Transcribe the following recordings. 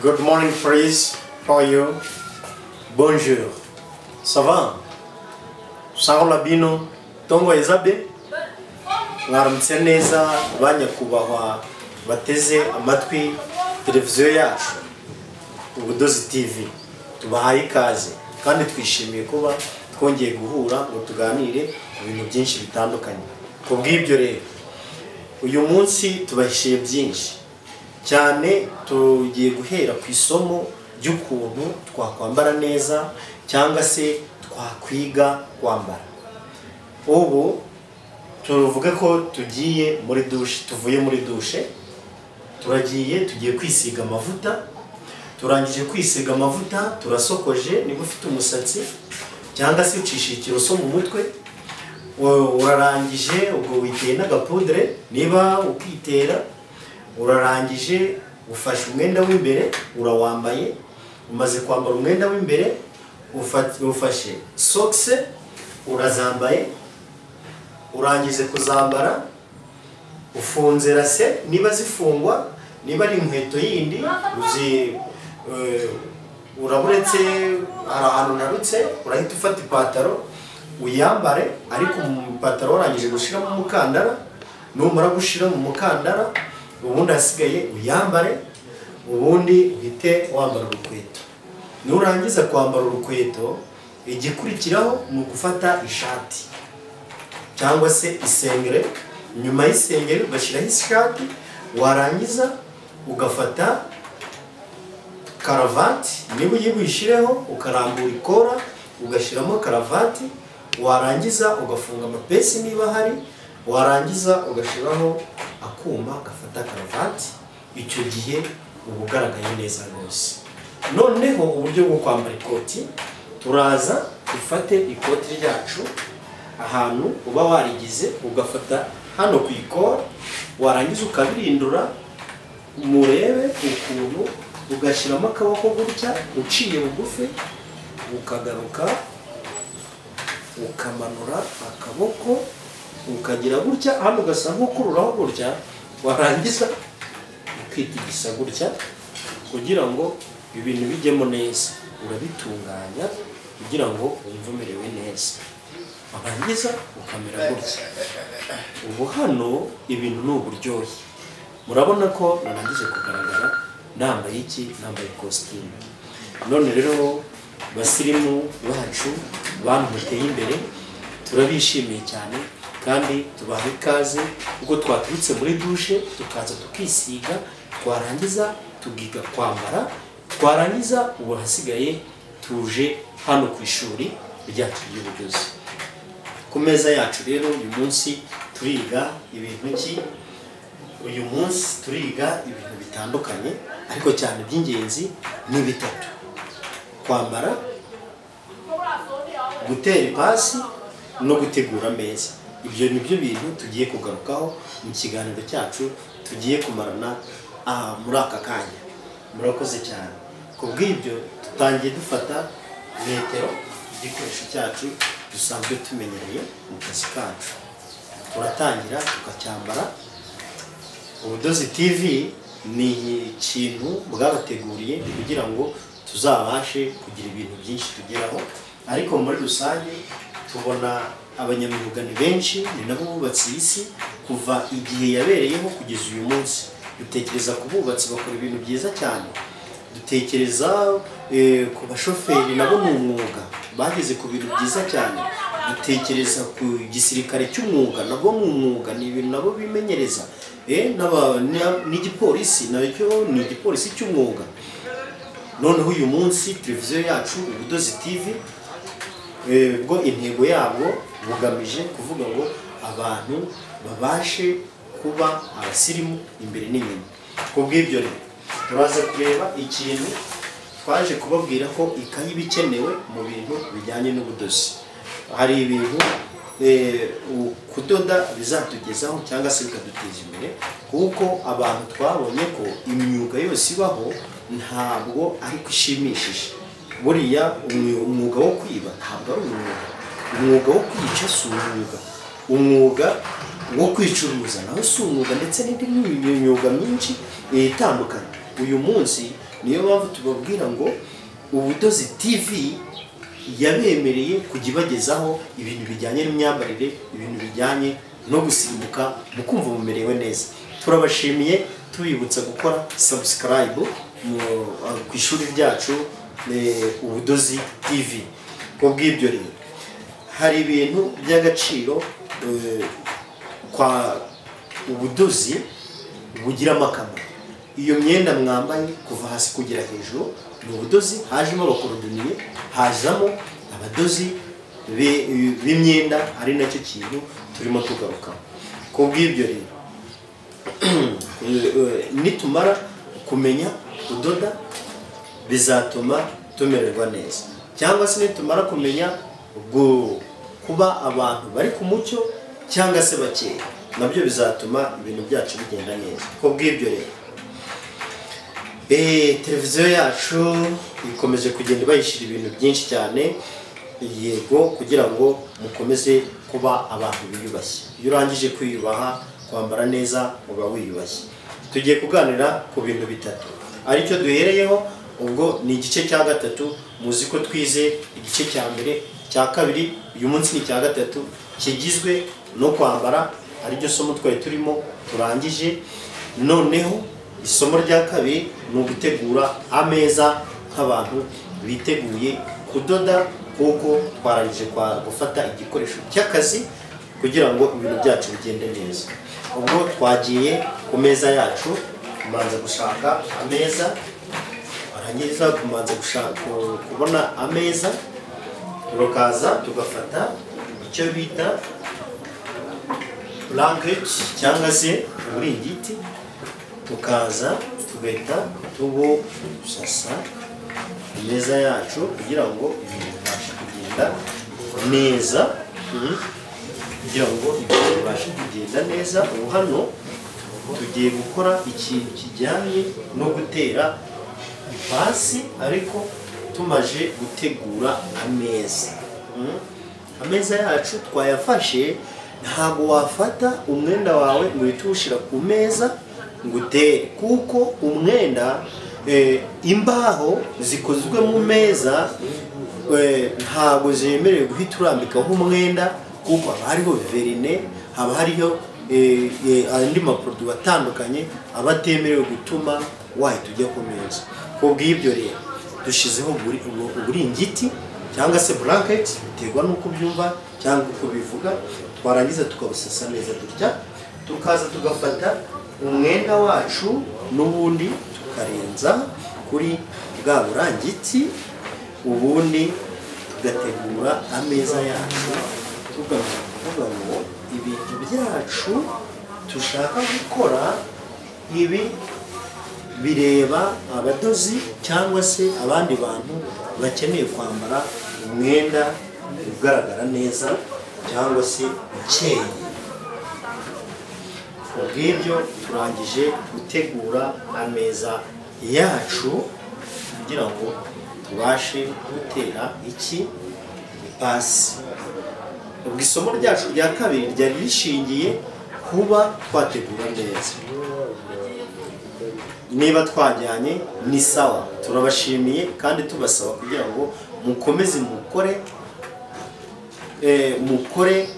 Good morning, please. How are you? Bonjour. Ça va? Saho labino. Tongo ezabe? Mwaramutse neza banyakubahwa bateze amatwi televiziyo yacu Ubudozi TV. Tubahaye ikaze kandi twishimiye kuba twongeye guhura ngo tuganire ku bintu byinshi bitandukanye. Kubw'ibyo rero uyu munsi tubahishiye byinshi cyane, tugiye guhera ku isomo ry'ukuntu twakwambara neza cyangwa se twakwiga kwambara. Ubu tuvuge ko tugiye muri douche, tuvuye muri douche, tugiye kwisiga amavuta. Turangije kwisiga amavuta, turasokoje. Niba ufite umusatsi cyangwa se ucisha ikiroso mu mutwe, urarangije ubwo witeye n'agapudre. Niba ukitera, urarangije ufashe umwenda w'imbere urawambaye. Umaze kwambara umwenda w'imbere, ufashe socks urazambaye. Urangize kuzambara, ufunze rase niba zifungwa, niba ari inkweto yindi uraburetse hari ahantu narutse, urahita ufata ipataro uyambare, ariko mu ipataro warangije gushiramo umukandara. Numara gushira mu mukandara, ubundi hasigaye uyambare, ubundi uhite wambara urukweto. Nurangiza kwambara urukweto, igikurikiraho ni ugufata ishati cyangwa se isengere. Nyuma y'isengere ugashyiraho ishati, warangiza ugafata karavati. Niba uyibishireho ukarambura ikora ugashyiramo karavati, warangiza ugafunga amapesi niba hari, warangiza ugashyiraho akuma gafata karavati. Icyo gihe uba ugaragaye neza rwose. Noneho uburyo bwo kwambara ikoti, turaza ufate ikoti ryacu ahantu uba warigize, ugafata hano ku ikora, warangiza ukabirindura murebe ukuntu, ugashyiramo akaboko gutya uciye bugufi, ukagaruka ukamanura akaboko ukagira gutya, hano ugasa nk'ukururaho gutya, warangiza ukitigisa gutya kugira ngo ibintu bijyemo neza. Urabitunganya kugira ngo wumve umerewe neza, warangiza ukamera gutya. Ubu hano ibintu ni uburyohe. Murabona ko narangije kugaragara nambaye iki? Nambaye costume. None rero basirimu bacu, bantu muteye imbere, turabishimiye cyane kandi tubaha ikaze ubwo twaturutse muri douche tukaza tukisiga, twarangiza tugiga kwambara, twarangiza ubu hasigaye tuje hano ku ishuri ryacu ry'ubudozi. Ku meza yacu rero uyu munsi turiga ibintu ki? Uyu munsi turiga ibintu bitandukanye, ariko cyane by'ingenzi ni bitatu: kwambara, gutera ipasi no gutegura ameza. Ibyo ni byo bintu tugiye kugarukaho mu kiganiro cyacu tugiye kumarana muri aka kanya. Murakoze cyane. Kubw'ibyo tutangiye dufata metero, igikoresho cyacu dusanzwe tumenyereye mu kazi kacu. Turatangira tukacyambara. Ubudozi TV ni ikintu bwabateguriye kugira ngo tuzabashe kugira ibintu byinshi tugeraho, ariko muri rusange tubona abanyamwuga ni benshi, ni nabo bubatse isi kuva igihe yabereyeho kugeza uyu munsi. Dutekereza ku bubatsi bakora ibintu byiza cyane, dutekereza ku bashoferi nabo mu mwuga bageze ku bintu byiza cyane, dutekereza ku gisirikare cy'umwuga nabo mu mwuga ni ibintu nabo bimenyereza, n'igipolisi nacyo ni igipolisi cy'umwuga. Noneho uyu munsi televiziyo yacu Ubudozi TV, bwo intego yabo bugamije kuvuga ngo abantu babashe kuba abasirimu imbere n'inyuma. Kubw'ibyo rero turaza kureba ikintu twaje kubabwira ko ikayi bikenewe mu bintu bijyanye n'ubudozi. Hari ibintu kudoda bizatugezaho cyangwa se bikaduteza imbere, kuko abantu twabonye ko imyuga yose ibaho ntabwo ari kwishimishije. Buriya umwuga wo kwiba ntabwo ari umwuga, umwuga wo kwica si umwuga, umwuga wo kwicuruza naho si umwuga, ndetse n'indi myuga myinshi itandukanye. Uyu munsi niyo mpamvu tubabwira ngo Ubudozi TV yabemereye kujya ibagezaho ibintu bijyanye n'imyambarire, ibintu bijyanye no gusimbuka mukumva mumerewe neza. Turabashimiye tubibutsa gukora subscribe ku ishuri ryacu Ubudozi TV. Kubw'ibyo rero hari ibintu by'agaciro kwa ubudozi bugira akamaro. Iyo myenda mwambaye kuva hasi kugera hejuru ni ubudozi, hajemo abakorodoniye, hajamo abadozi b'imyenda, ari nacyo kintu turimo tugaruka. Kubw'ibyo rero nitumara kumenya kudoda bizatuma tumererwa neza, cyangwa se nitumara kumenya kuba abantu bari ku mucyo cyangwa se bakeya, nabyo bizatuma ibintu byacu bigenda neza. Kubw'ibyo rero televiziyo yacu ikomeje kugenda bayishyira ibintu byinshi cyane, yego, kugira ngo mukomeze kuba abantu biyubashye. Iyo urangije kwiyubaha, kwambara neza, uba wiyubashye. Tugiye kuganira ku bintu bitatu aricyo duhereyeho. Ubwo ni igice cya gatatu. Muzi ko twize igice cya mbere, cya kabiri, uyu munsi ni cya gatatu, kigizwe no kwambara, ariryo somo twari turimo turangije. Noneho isomo rya kabiri ni ugutegura ameza nk'abantu biteguye kudoda, kuko twarangije gufata igikoresho cy'akazi kugira ngo ibintu byacu bigende neza. Ubwo twagiye ku meza yacu, kumanza gushaka ameza, warangiza kumanza gushaka kubona ameza, tukaza tugafata icyo bita blanket cyangwa se uburingiti, tukaza tugahita tubusasa imeza yacu kugira ngo ibintu bibashe kugenda neza, kugira ngo ibintu bibashe kugenda neza. Ubu hano tugiye gukora ikintu kijyanye no gutera ipasi, ariko tumaje gutegura ameza. Ameza yacu twayafashe, ntabwo wafata umwenda wawe ngo uhite uwushyira ku meza ngo utere, kuko umwenda imbaho zikozwe mu meza ntabwo zemerewe guhita urambikaho umwenda, kuko haba hariho verine, haba hariho andi maproduwi atandukanye aba atemerewe gutuma wahita ujya ku meza. Kubw'ibyo rero dushyizeho uburingiti cyangwa se blanket, biterwa n'uko byumva cyangwa uko bivuga. Twarangiza tukabusasa neza dutya, tukaza tugafata umwenda wacu n'ubundi tukarenza kuri bwa burangiti, ubundi tugategura ameza yacu, tugavuga ngo ibintu byacu dushaka gukora ibi bireba abadozi cyangwa se abandi bantu bakeneye kwambara umwenda ugaragara neza cyangwa se ukeye. Ubw'ibyo turangije gutegura ameza yacu kugira ngo tubashe gutera ipasi. Ubwo isomo ryacu rya kabiri ryari rishingiye kuba twategura neza. Niba twajyanye ni sawa, turabashimiye kandi tubasaba kugira ngo mukomeze mukore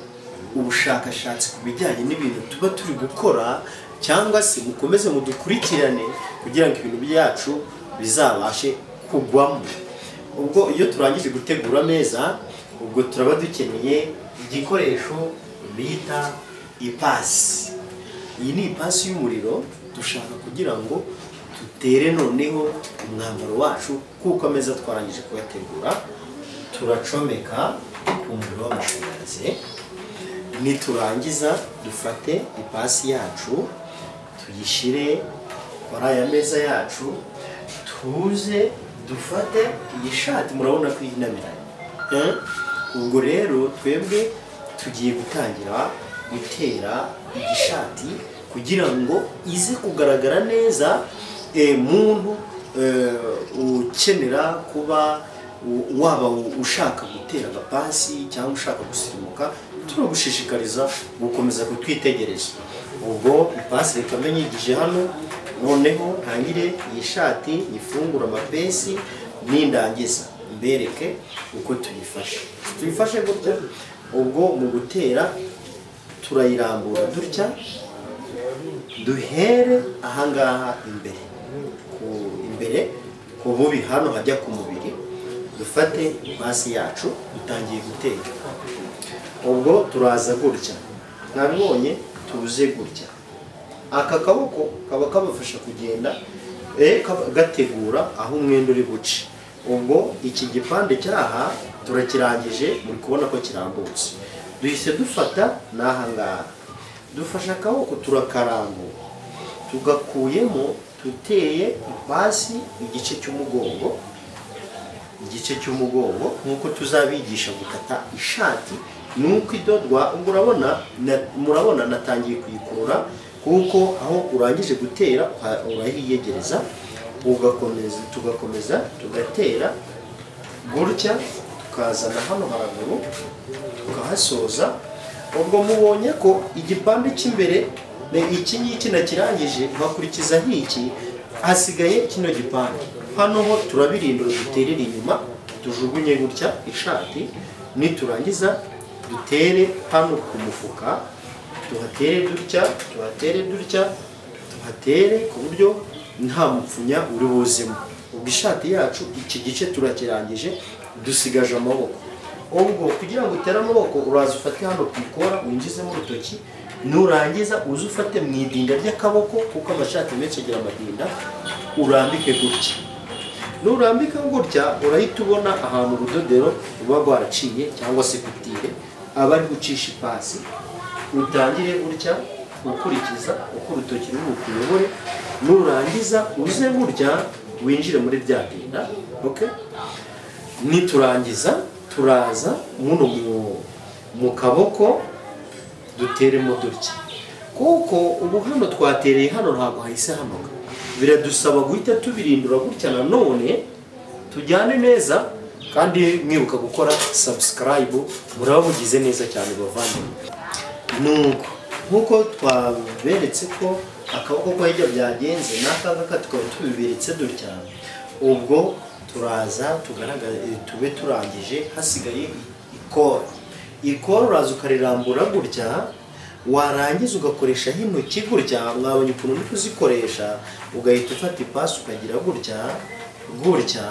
ubushakashatsi ku bijyanye n'ibintu tuba turi gukora, cyangwa se mukomeze mudukurikirane kugira ngo ibintu byacu bizabashe kugwamo. Ubwo iyo turangije gutegura ameza, ubwo turaba dukeneye igikoresho bita ipasi. Iyi ni ipasi y'umuriro dushaka kugira ngo dutere noneho umwambaro wacu, kuko ameza twarangije kuyategura. Turacomeka ku muriro w'amashanyarazi, niturangiza dufate ipasi yacu tuyishyire kuri aya meza yacu, tuze dufate iyi shati, murabona ko yinamiranye. Ubwo rero twebwe tugiye gutangira gutera igishati kugira ngo ize kugaragara neza. Muntu ukenera kuba waba ushaka gutera agapasi cyangwa ushaka gusirimuka, turagushishikariza gukomeza kutwitegereza. Ubwo ipasi reka menyigije hano, noneho ntangire iyi shati ifungura amapesi n'indangiza mbereke uko tuyifashe gutya. Ubwo mu gutera turayirambura dutya, duhere ahangaha imbere ku bubi hano hajya ku mubiri, dufate ipasi yacu dutangiye gutera. Ubwo turaza gutya, nabonye tuze gutya, aka kaboko kaba kabafasha kugenda gategura aho umwenda uri buce. Ubwo iki gipande cyaha turakirangije, muri kubona ko kirambutse. Duhise dufata n'ahangaha, dufasha akaboko turakarambura, tugakuyemo tuteye ipasi igice cy'umugongo nk'uko tuzabigisha gukata ishati nuko idodwa. Ubwo murabona natangiye kuyikurura, kuko aho urangije gutera urahiyegereza, tugakomeza tugatera gutya, tukazana hano haraguru tukahasoza. Ubwo mubonye ko igipande cy'imbere iki ngiki nakirangije, bakurikiza hiki, hasigaye kino gipande. Hano ho turabirindura, duterera inyuma, tujugunye gutya ishati, niturangiza dutere hano ku mufuka, tuhatere dutya, tuhatere ku buryo nta mupfunya uri buzemo. Ubwo ishati yacu iki gice turakirangije, dusigaje amaboko. Ubwo kugira ngo utere amaboko, uraza ufate hano ku ikora, winjizemo urutoki, nurangiza uze ufate mu idinda ry'akaboko, kuko amashati menshi agira amadinda, urambike gutya. Nurambika gutya, urahita ubona ahantu urudodero ruba rwaraciye cyangwa se kutire aba ari gucisha ipasi. Utangire gutya ukurikiza uko urutoki ruri bukuyobore, nurangiza uze gutya winjire muri bya dinda. Okay, niturangiza turaza muno mu kaboko duteremo dutya, kuko ubu hano twatereye hano ntabwo hahise hanoga, biradusaba guhita tubirindura gutya. Nanone tujyane neza, kandi mwibuka gukora subscribe, muraba mugize neza cyane bavandimwe. Nkuko twaberetse ko akaboko ko hirya byagenze, n'akangaka tukaba tubiberetse dutya. Ubwo turaza tube turangije, hasigaye ikora uraza ukarirambura gutya, warangiza ugakoresha intoki gutya. Mwabonye ukuntu uri kuzikoresha, ugahita ufata ipasi ukagira gutya,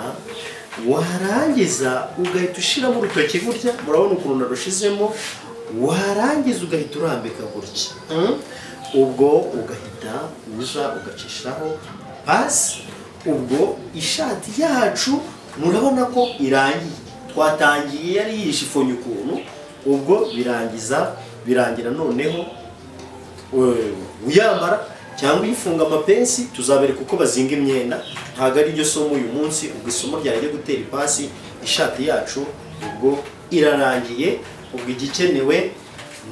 warangiza ugahita ushiramo urutoki gutya, murabona ukuntu narushizemo, warangiza ugahita urambika gutya. Ubwo ugahita uza ugacishaho pasi. Ubwo ishati yacu murabona ko irangiye, twatangiye yari yishifonye ukuntu. Ubwo birangira noneho uyambara cyangwa uyifunga amapensi, tuzabereka uko bazinga imyenda. Ntabwo ari ryo somo uyu munsi, ubwo isomo ryari gutera ipasi ishati yacu. Ubwo irarangiye. Ubwo igikenewe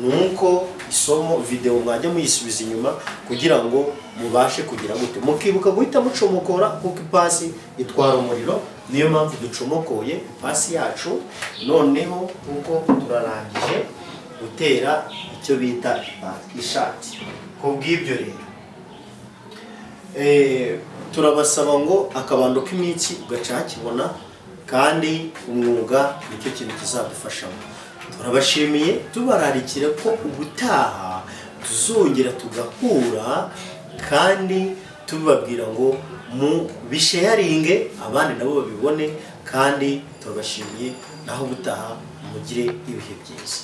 nuko isomo video mwajya muyisubiza inyuma, kugira ngo mubashe kugira gute, mukibuka guhita mucomokora, kuko ipasi itwara umuriro. Niyo mpamvu ducomokoye ipasi yacu. Noneho kuko turarangije gutera icyo bita ishati. Kubw'ibyo rero turabasaba ngo akabando k'imitsi ugacakibona, kandi umwuga nicyo kintu kizadufashamo. Turabashimiye, tubararikira ko ubutaha tuzongera tugahura, kandi tubabwira ngo mu bisharinge abandi nabo babibone. Kandi turabashimiye, naho ubutaha mugire ibihe byiza.